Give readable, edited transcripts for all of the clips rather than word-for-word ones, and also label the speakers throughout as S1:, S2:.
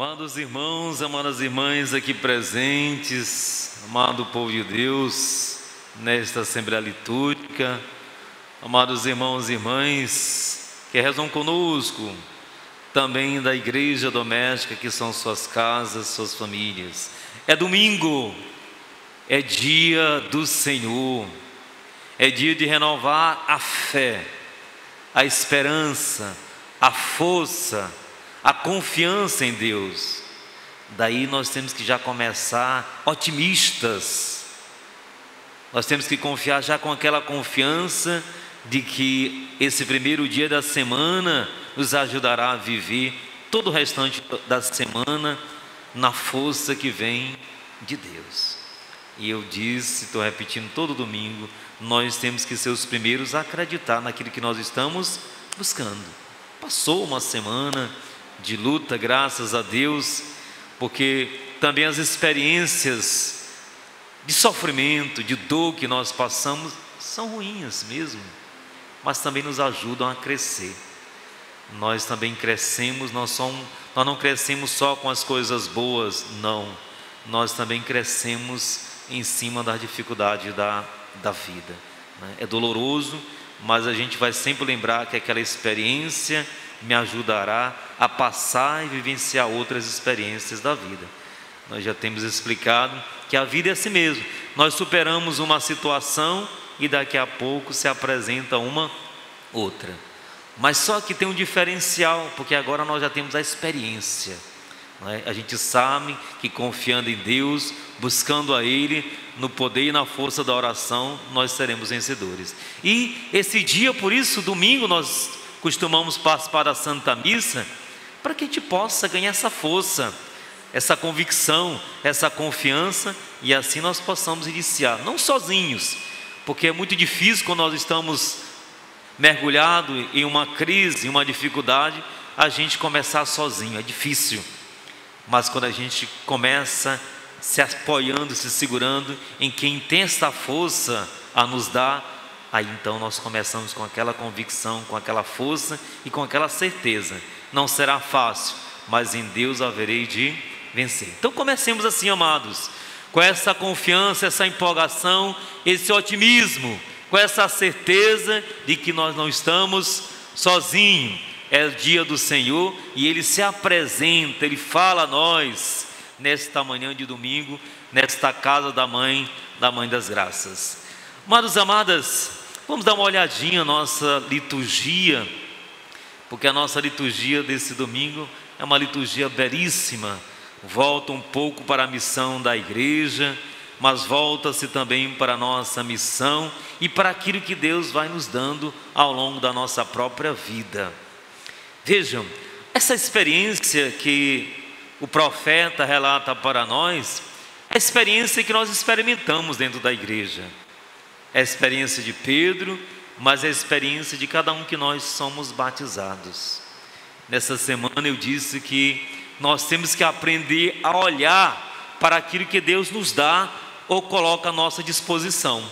S1: Amados irmãos, amadas irmãs aqui presentes, amado povo de Deus, nesta Assembleia Litúrgica, amados irmãos e irmãs que rezam conosco, também da igreja doméstica, que são suas casas, suas famílias. É domingo, é dia do Senhor, é dia de renovar a fé, a esperança, a força, a confiança em Deus. Daí nós temos que já começar otimistas. Nós temos que confiar já com aquela confiança de que esse primeiro dia da semana nos ajudará a viver todo o restante da semana na força que vem de Deus. E eu disse, estou repetindo todo domingo, nós temos que ser os primeiros a acreditar naquilo que nós estamos buscando. Passou uma semana de luta, graças a Deus, porque também as experiências de sofrimento, de dor que nós passamos são ruins mesmo, mas também nos ajudam a crescer. Nós também crescemos, nós não crescemos só com as coisas boas, não, nós também crescemos em cima das dificuldades da vida, né? É doloroso, mas a gente vai sempre lembrar que aquela experiência me ajudará a passar e vivenciar outras experiências da vida. Nós já temos explicado que a vida é assim mesmo. Nós superamos uma situação e daqui a pouco se apresenta uma outra. Mas só que tem um diferencial, porque agora nós já temos a experiência, né? A gente sabe que confiando em Deus, buscando a Ele, no poder e na força da oração, nós seremos vencedores. E esse dia, por isso, domingo, nós costumamos participar da Santa Missa, para que a gente possa ganhar essa força, essa convicção, essa confiança, e assim nós possamos iniciar, não sozinhos, porque é muito difícil quando nós estamos mergulhados em uma crise, em uma dificuldade, a gente começar sozinho, é difícil. Mas quando a gente começa se apoiando, se segurando em quem tem essa força a nos dar, aí então nós começamos com aquela convicção, com aquela força e com aquela certeza. Não será fácil, mas em Deus haverei de vencer. Então comecemos assim, amados, com essa confiança, essa empolgação, esse otimismo, com essa certeza de que nós não estamos sozinhos. É o dia do Senhor e Ele se apresenta, Ele fala a nós nesta manhã de domingo, nesta casa da Mãe das Graças. Amados, amadas, vamos dar uma olhadinha na nossa liturgia, porque a nossa liturgia desse domingo é uma liturgia belíssima. Volta um pouco para a missão da igreja, mas volta-se também para a nossa missão e para aquilo que Deus vai nos dando ao longo da nossa própria vida. Vejam, essa experiência que o profeta relata para nós, é a experiência que nós experimentamos dentro da igreja. É a experiência de Pedro, mas é a experiência de cada um que nós somos batizados. Nessa semana eu disse que nós temos que aprender a olhar para aquilo que Deus nos dá ou coloca à nossa disposição.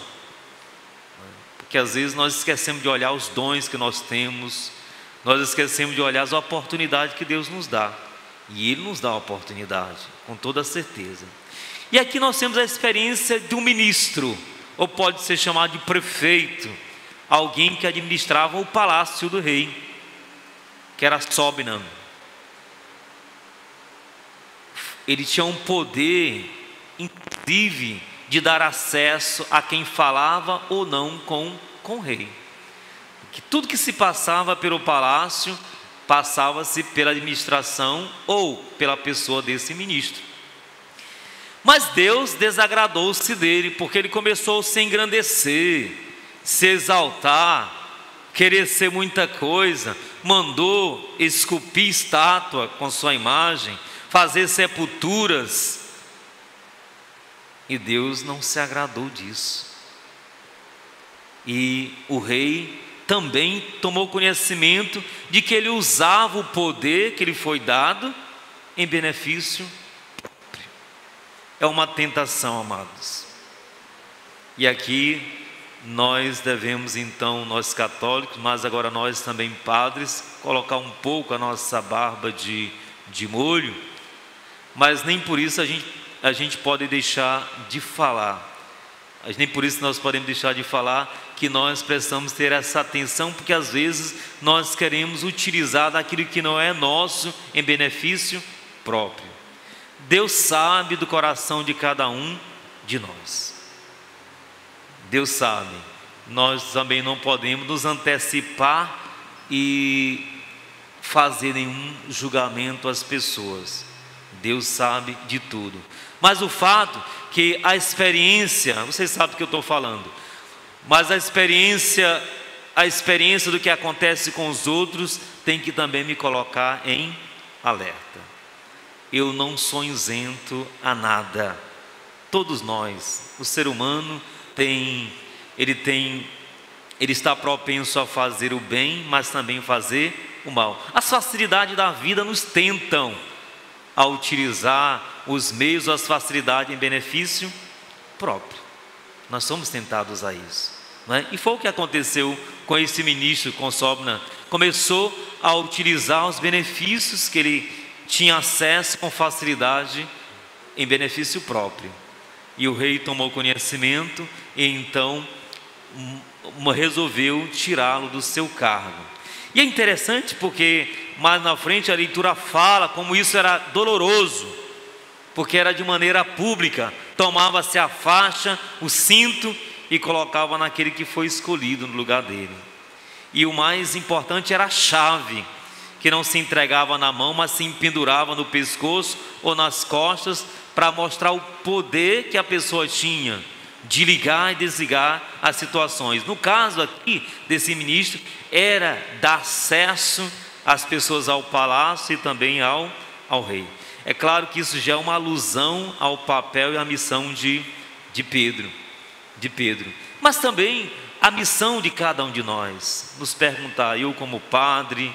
S1: Porque às vezes nós esquecemos de olhar os dons que nós temos, nós esquecemos de olhar as oportunidades que Deus nos dá. E Ele nos dá a oportunidade, com toda certeza. E aqui nós temos a experiência de um ministro, ou pode ser chamado de prefeito, alguém que administrava o palácio do rei, que era Sobna. Ele tinha um poder, inclusive, de dar acesso a quem falava ou não com o rei. Que tudo que se passava pelo palácio, passava-se pela administração ou pela pessoa desse ministro. Mas Deus desagradou-se dele, porque ele começou a se engrandecer, se exaltar, querer ser muita coisa, mandou esculpir estátua com sua imagem, fazer sepulturas, e Deus não se agradou disso. E o rei também tomou conhecimento de que ele usava o poder que lhe foi dado em benefício próprio. É uma tentação, amados. E aqui nós devemos então, nós católicos, mas agora nós também padres, colocar um pouco a nossa barba de molho mas nem por isso a gente pode deixar de falar. Nem por isso nós podemos deixar de falar que nós precisamos ter essa atenção, porque às vezes nós queremos utilizar daquilo que não é nosso em benefício próprio. Deus sabe do coração de cada um de nós. Deus sabe. Nós também não podemos nos antecipar e fazer nenhum julgamento às pessoas. Deus sabe de tudo. Mas o fato que a experiência, vocês sabem do que eu estou falando, mas a experiência do que acontece com os outros tem que também me colocar em alerta. Eu não sou isento a nada. Todos nós, o ser humano ele está propenso a fazer o bem, mas também fazer o mal. As facilidades da vida nos tentam a utilizar os meios, as facilidades em benefício próprio. Nós somos tentados a isso, não é? E foi o que aconteceu com esse ministro, com Sobna. Começou a utilizar os benefícios que ele tinha acesso com facilidade em benefício próprio. E o rei tomou conhecimento e então resolveu tirá-lo do seu cargo. E é interessante porque mais na frente a leitura fala como isso era doloroso, porque era de maneira pública. Tomava-se a faixa, o cinto e colocava naquele que foi escolhido no lugar dele. E o mais importante era a chave, que não se entregava na mão, mas se pendurava no pescoço ou nas costas, para mostrar o poder que a pessoa tinha de ligar e desligar as situações. No caso aqui desse ministro, era dar acesso às pessoas ao palácio e também ao rei. É claro que isso já é uma alusão ao papel e à missão de Pedro. Mas também a missão de cada um de nós, nos perguntar, eu como padre,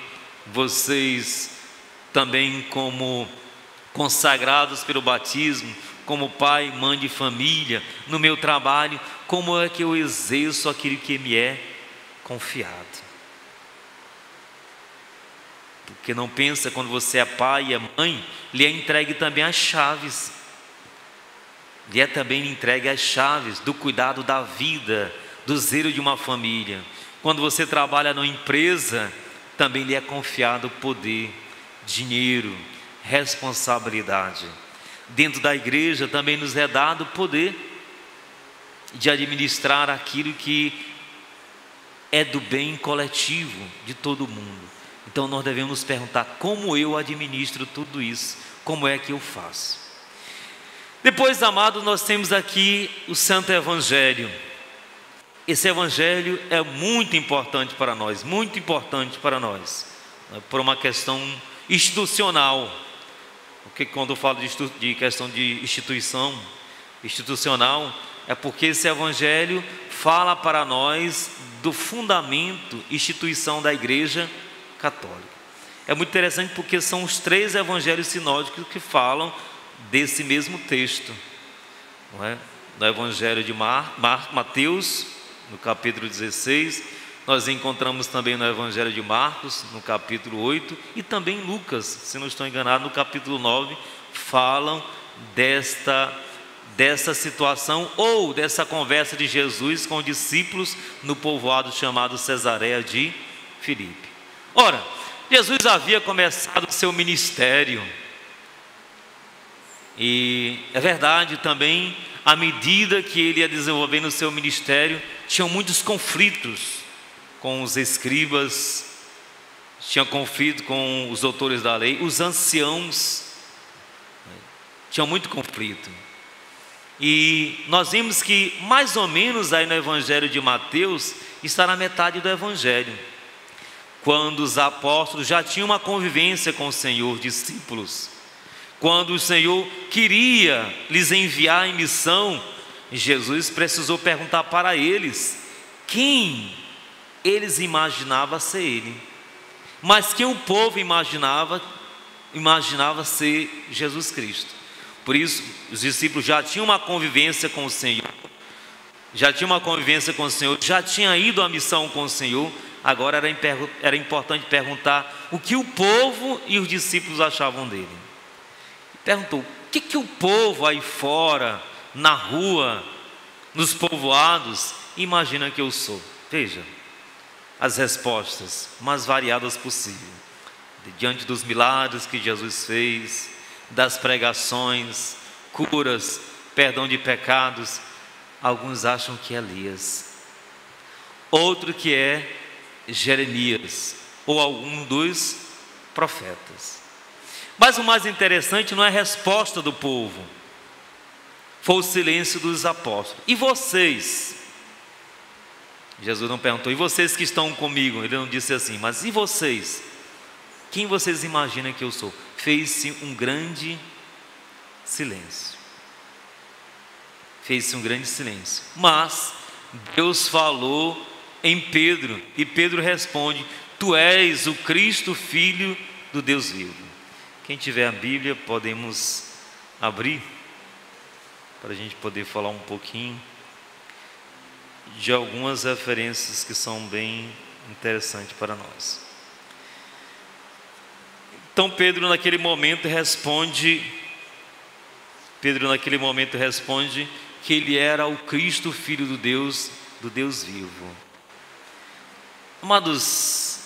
S1: vocês também como consagrados pelo batismo, como pai, mãe de família, no meu trabalho, como é que eu exerço aquilo que me é confiado? Porque não pensa, quando você é pai e é mãe, lhe é entregue também as chaves. Lhe é também entregue as chaves do cuidado da vida, do zelo de uma família. Quando você trabalha numa empresa, também lhe é confiado poder, dinheiro, responsabilidade. Dentro da igreja também nos é dado o poder de administrar aquilo que é do bem coletivo de todo mundo. Então nós devemos nos perguntar, como eu administro tudo isso? Como é que eu faço? Depois, amados, nós temos aqui o Santo Evangelho. Esse Evangelho é muito importante para nós, por uma questão institucional. Porque quando eu falo de questão de institucional, é porque esse Evangelho fala para nós do fundamento, instituição da Igreja Católica. É muito interessante porque são os 3 evangelhos sinóticos que falam desse mesmo texto, não é? No Evangelho de Mateus, no capítulo 16, nós encontramos também no Evangelho de Marcos, no capítulo 8, e também Lucas, se não estou enganado, no capítulo 9, falam dessa situação ou dessa conversa de Jesus com os discípulos no povoado chamado Cesareia de Filipe. Ora, Jesus havia começado o seu ministério e é verdade também, à medida que ele ia desenvolvendo o seu ministério, tinham muitos conflitos com os escribas, tinha conflito com os doutores da lei, os anciãos, tinham muito conflito. E nós vimos que mais ou menos aí no Evangelho de Mateus está na metade do Evangelho, quando os apóstolos já tinham uma convivência com o Senhor, discípulos, quando o Senhor queria lhes enviar em missão, Jesus precisou perguntar para eles quem eles imaginavam ser ele, mas quem o povo imaginava ser Jesus Cristo. Por isso, os discípulos já tinham uma convivência com o Senhor, já tinham ido à missão com o Senhor. Agora era importante perguntar o que o povo e os discípulos achavam dele. perguntou: o que o povo aí fora, na rua, nos povoados, imagina que eu sou? Veja, as respostas mais variadas possível, diante dos milagres que Jesus fez, das pregações, curas, perdão de pecados. Alguns acham que é Elias, outro que é Jeremias, ou algum dos profetas. Mas o mais interessante não é a resposta do povo, foi o silêncio dos apóstolos. E vocês? Jesus não perguntou: e vocês que estão comigo? Ele não disse assim: mas e vocês? Quem vocês imaginam que eu sou? Fez-se um grande silêncio. Fez-se um grande silêncio. Mas Deus falou em Pedro, e Pedro responde: tu és o Cristo, Filho do Deus vivo. Quem tiver a Bíblia, podemos abrir, para a gente poder falar um pouquinho de algumas referências que são bem interessantes para nós. Então Pedro naquele momento responde que ele era o Cristo, Filho do Deus vivo. Amados,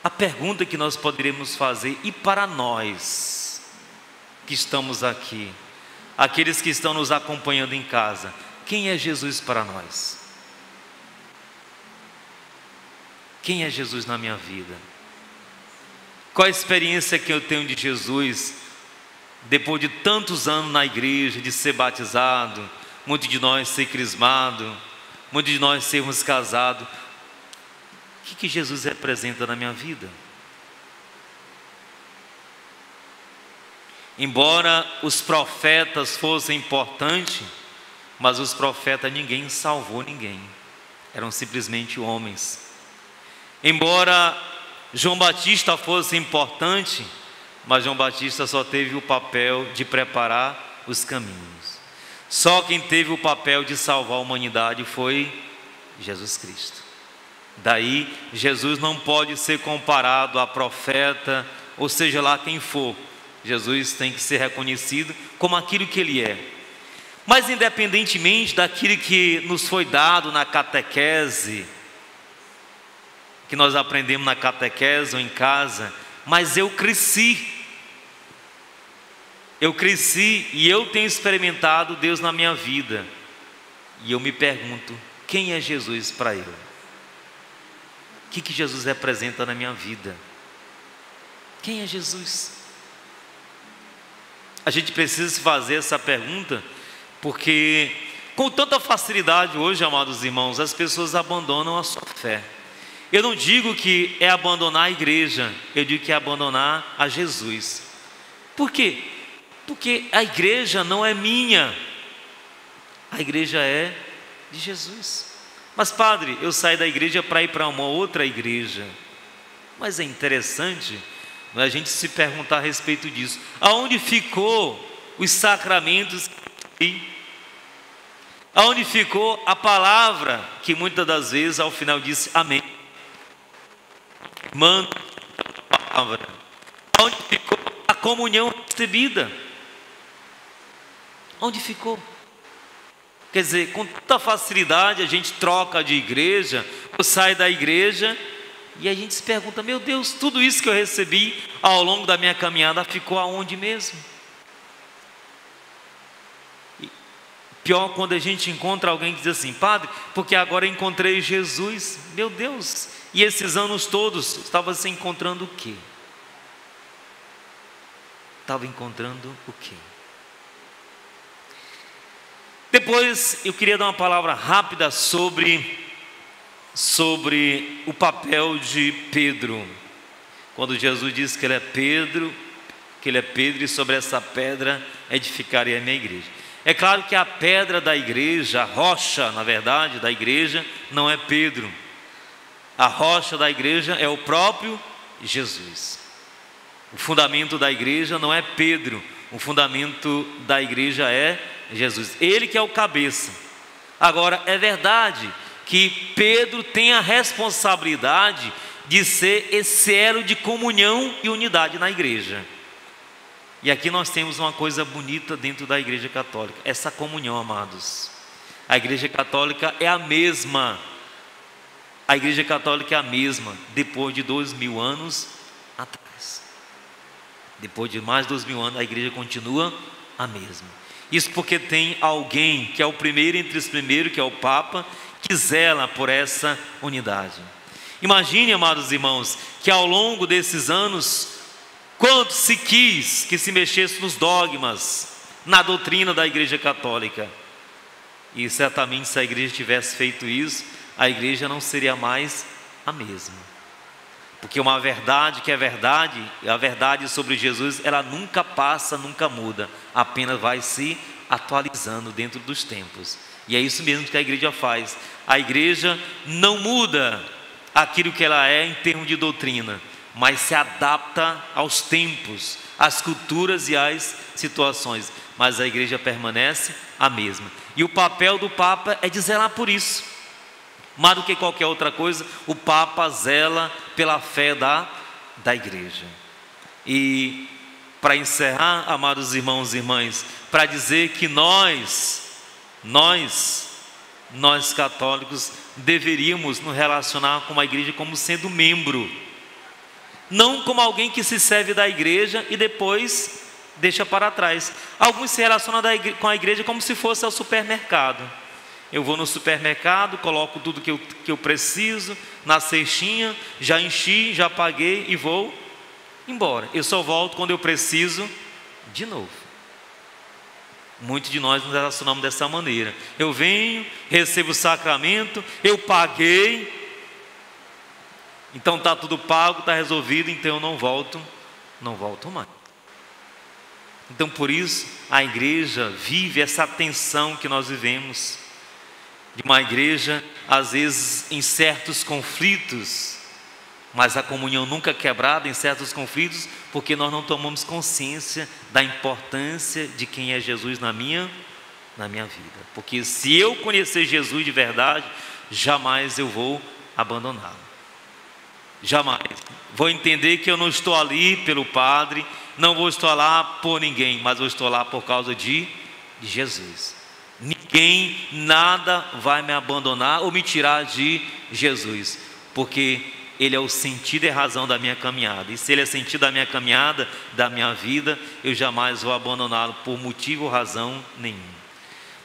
S1: a pergunta que nós poderíamos fazer, e para nós que estamos aqui, aqueles que estão nos acompanhando em casa, quem é Jesus para nós? Quem é Jesus na minha vida? Qual a experiência que eu tenho de Jesus, depois de tantos anos na igreja, de ser batizado, muitos de nós ser crismado, muitos de nós sermos casados? O que Jesus representa na minha vida? Embora os profetas fossem importantes, mas os profetas, ninguém salvou ninguém, eram simplesmente homens. Embora João Batista fosse importante, mas João Batista só teve o papel de preparar os caminhos. Só quem teve o papel de salvar a humanidade foi Jesus Cristo. Daí Jesus não pode ser comparado a profeta, ou seja lá quem for. Jesus tem que ser reconhecido como aquilo que ele é. Mas independentemente daquilo que nos foi dado na catequese, que nós aprendemos na catequese ou em casa, mas eu cresci e eu tenho experimentado Deus na minha vida, e eu me pergunto: quem é Jesus para eu? O que Jesus representa na minha vida? Quem é Jesus? A gente precisa fazer essa pergunta, porque com tanta facilidade hoje, amados irmãos, as pessoas abandonam a sua fé. Eu não digo que é abandonar a igreja, eu digo que é abandonar a Jesus. Por quê? Porque a igreja não é minha, a igreja é de Jesus. Mas padre, eu saí da igreja para ir para uma outra igreja. Mas é interessante a gente se perguntar a respeito disso. Aonde ficou os sacramentos? Aonde ficou a palavra que muitas das vezes ao final disse amém? Manda a palavra. Onde ficou a comunhão recebida? Onde ficou? Quer dizer, com tanta facilidade a gente troca de igreja, ou sai da igreja, e a gente se pergunta: meu Deus, tudo isso que eu recebi ao longo da minha caminhada ficou aonde mesmo? E pior quando a gente encontra alguém que diz assim: padre, porque agora eu encontrei Jesus. Meu Deus, e esses anos todos estava se encontrando o quê? Estava encontrando o quê? Depois eu queria dar uma palavra rápida sobre o papel de Pedro. Quando Jesus disse que ele é Pedro, e sobre essa pedra edificarei a minha igreja. É claro que a pedra da igreja, a rocha, na verdade, da igreja, não é Pedro. A rocha da igreja é o próprio Jesus. O fundamento da igreja não é Pedro, o fundamento da igreja é Jesus, ele que é o cabeça. Agora, é verdade que Pedro tem a responsabilidade de ser esse elo de comunhão e unidade na igreja. E aqui nós temos uma coisa bonita dentro da Igreja Católica, essa comunhão, amados. A Igreja Católica é a mesma. A Igreja Católica é a mesma depois de 2000 anos atrás. Depois de mais de 2000 anos, a Igreja continua a mesma. Isso porque tem alguém que é o primeiro entre os primeiros, que é o Papa, que zela por essa unidade. Imagine, amados irmãos, que ao longo desses anos, quanto se quis que se mexesse nos dogmas, na doutrina da Igreja Católica. E certamente se a igreja tivesse feito isso, a igreja não seria mais a mesma. Porque uma verdade que é verdade, a verdade sobre Jesus, ela nunca passa, nunca muda, apenas vai se atualizando dentro dos tempos. E é isso mesmo que a igreja faz. A igreja não muda aquilo que ela é em termos de doutrina, mas se adapta aos tempos, às culturas e às situações. Mas a igreja permanece a mesma. E o papel do Papa é de zelar por isso. Mais do que qualquer outra coisa, o Papa zela pela fé da igreja. E para encerrar, amados irmãos e irmãs, para dizer que nós católicos deveríamos nos relacionar com a igreja como sendo membro, não como alguém que se serve da igreja e depois deixa para trás. Alguns se relacionam com a igreja como se fosse ao supermercado. Eu vou no supermercado, coloco tudo que eu preciso na cestinha, já enchi, já paguei e vou embora. Eu só volto quando eu preciso de novo. Muitos de nós nos relacionamos dessa maneira. Eu venho, recebo o sacramento, eu paguei, então está tudo pago, está resolvido, então eu não volto mais. Então por isso a igreja vive essa tensão que nós vivemos, de uma igreja às vezes em certos conflitos, mas a comunhão nunca quebrada em certos conflitos, porque nós não tomamos consciência da importância de quem é Jesus na minha vida. Porque se eu conhecer Jesus de verdade, jamais eu vou abandoná-lo. Jamais. Vou entender que eu não estou ali pelo padre, não vou estar lá por ninguém, mas vou estar lá por causa de Jesus. Ninguém, nada vai me abandonar ou me tirar de Jesus, porque Ele é o sentido e razão da minha caminhada. E se Ele é sentido da minha caminhada, da minha vida, eu jamais vou abandoná-lo por motivo ou razão nenhum.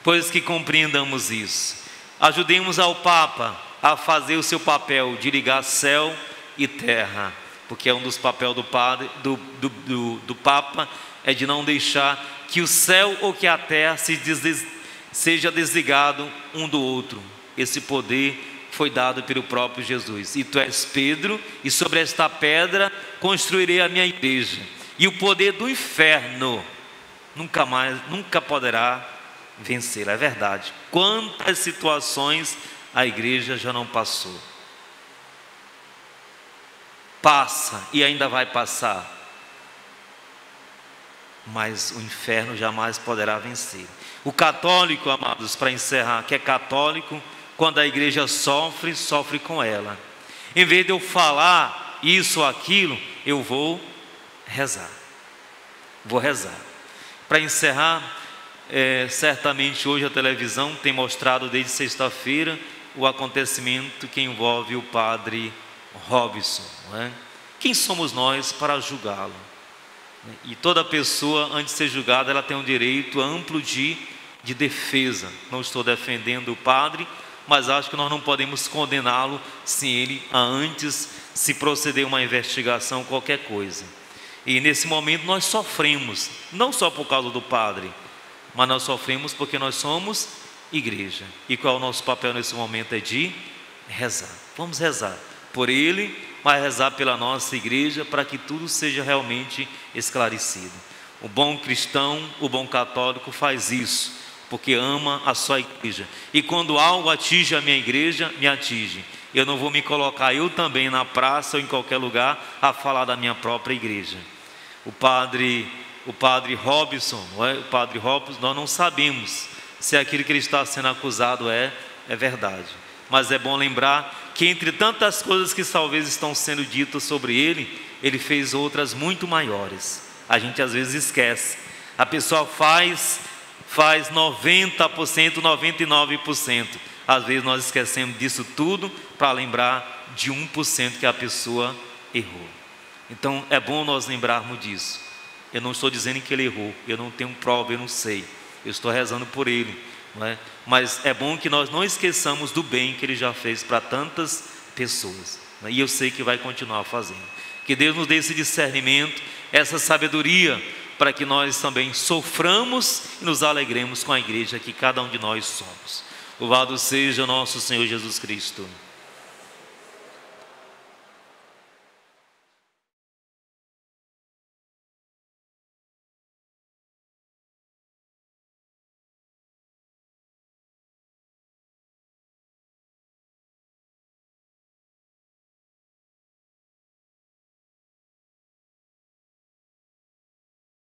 S1: Pois que compreendamos isso, ajudemos ao Papa a fazer o seu papel de ligar céu e terra, porque é um dos papéis do padre, do Papa, é de não deixar que o céu ou que a terra seja desligado um do outro. Esse poder foi dado pelo próprio Jesus. E tu és Pedro, e sobre esta pedra construirei a minha igreja, e o poder do inferno nunca poderá vencer. É verdade. Quantas situações a igreja já não passou, passa e ainda vai passar, mas o inferno jamais poderá vencer. O católico, amados, para encerrar, que é católico, quando a igreja sofre com ela. Em vez de eu falar isso ou aquilo, eu vou rezar. Para encerrar, certamente hoje a televisão tem mostrado desde sexta-feira o acontecimento que envolve o padre Robson, não é? Quem somos nós para julgá-lo? E toda pessoa, antes de ser julgada, ela tem um direito amplo de defesa. Não estou defendendo o padre, mas acho que nós não podemos condená-lo se ele antes se proceder uma investigação, qualquer coisa. E nesse momento nós sofremos, não só por causa do padre, mas nós sofremos porque nós somos igreja. E qual é o nosso papel nesse momento? É de rezar. Vamos rezar por ele, mas rezar pela nossa igreja, para que tudo seja realmente esclarecido. O bom cristão, o bom católico faz isso, porque ama a sua igreja. E quando algo atinge a minha igreja, me atinge. Eu não vou me colocar eu também na praça ou em qualquer lugar a falar da minha própria igreja. O padre Robson, nós não sabemos se aquilo que ele está sendo acusado é verdade. Mas é bom lembrar que entre tantas coisas que talvez estão sendo ditas sobre ele, ele fez outras muito maiores. A gente às vezes esquece. A pessoa faz 90%, 99%. Às vezes nós esquecemos disso tudo para lembrar de 1% que a pessoa errou. Então é bom nós lembrarmos disso. Eu não estou dizendo que ele errou, eu não tenho prova, eu não sei. Eu estou rezando por ele, não é? Mas é bom que nós não esqueçamos do bem que ele já fez para tantas pessoas, não é? E eu sei que vai continuar fazendo. Que Deus nos dê esse discernimento, essa sabedoria, para que nós também soframos e nos alegremos com a igreja que cada um de nós somos. Louvado seja nosso Senhor Jesus Cristo.